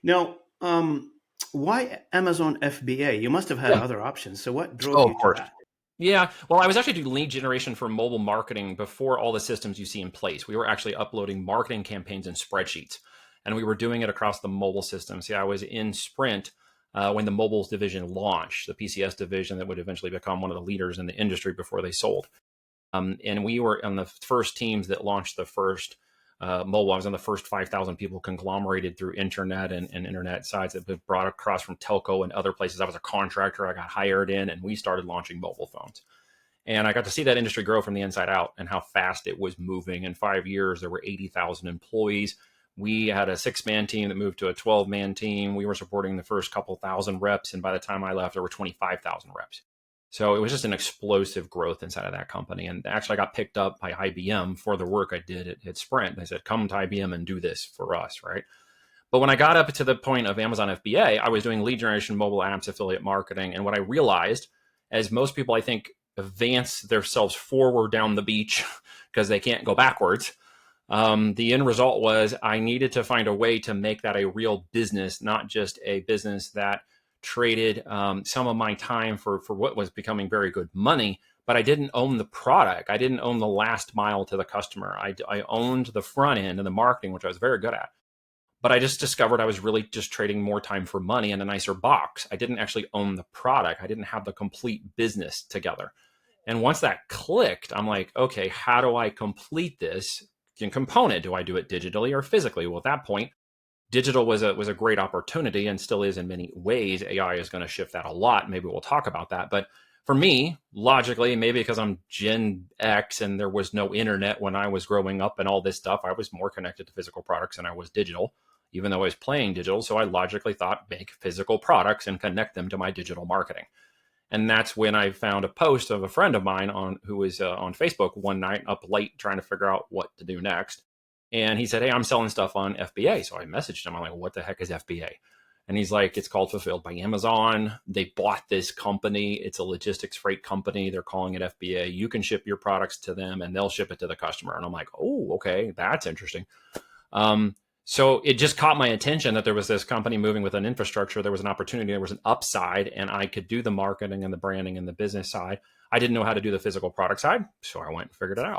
Now, why Amazon FBA? You must have had Yeah. other options. So what drove Oh, you of to course. that? Yeah. Well, I was actually doing lead generation for mobile marketing before all the systems you see in place. We were actually uploading marketing campaigns in spreadsheets, and we were doing it across the mobile systems. Yeah, I was in Sprint when the mobiles division launched, the PCS division that would eventually become one of the leaders in the industry before they sold. And we were on the first teams that launched the first mobile. I was on the first 5,000 people conglomerated through internet and internet sites that have been brought across from telco and other places. I was a contractor. I got hired in, and we started launching mobile phones. And I got to see that industry grow from the inside out and how fast it was moving. In 5 years, there were 80,000 employees. We had a 6-man team that moved to a 12-man team. We were supporting the first couple thousand reps. And by the time I left, there were 25,000 reps. So it was just an explosive growth inside of that company. And actually, I got picked up by IBM for the work I did at Sprint. They said, come to IBM and do this for us, right? But when I got up to the point of Amazon FBA, I was doing lead generation, mobile apps, affiliate marketing. And what I realized, as most people, I think, advance themselves forward down the beach because they can't go backwards, the end result was I needed to find a way to make that a real business, not just a business that traded some of my time for what was becoming very good money, but I didn't own the product. I didn't own the last mile to the customer. I owned the front end and the marketing, which I was very good at. But I just discovered I was really just trading more time for money in a nicer box. I didn't actually own the product. I didn't have the complete business together. And once that clicked, I'm like, okay, how do I complete this in component? Do I do it digitally or physically? Well, at that point, digital was a great opportunity and still is in many ways. AI is going to shift that a lot. Maybe we'll talk about that. But for me, logically, maybe because I'm Gen X and there was no internet when I was growing up and all this stuff, I was more connected to physical products than I was digital, even though I was playing digital. So I logically thought make physical products and connect them to my digital marketing. And that's when I found a post of a friend of mine who was on Facebook one night up late trying to figure out what to do next. And he said, hey, I'm selling stuff on FBA. So I messaged him. I'm like, what the heck is FBA? And he's like, it's called Fulfilled by Amazon. They bought this company. It's a logistics freight company. They're calling it FBA. You can ship your products to them and they'll ship it to the customer. And I'm like, oh, okay, that's interesting. So it just caught my attention that there was this company moving with an infrastructure. There was an opportunity, there was an upside, and I could do the marketing and the branding and the business side. I didn't know how to do the physical product side, so I went and figured it out.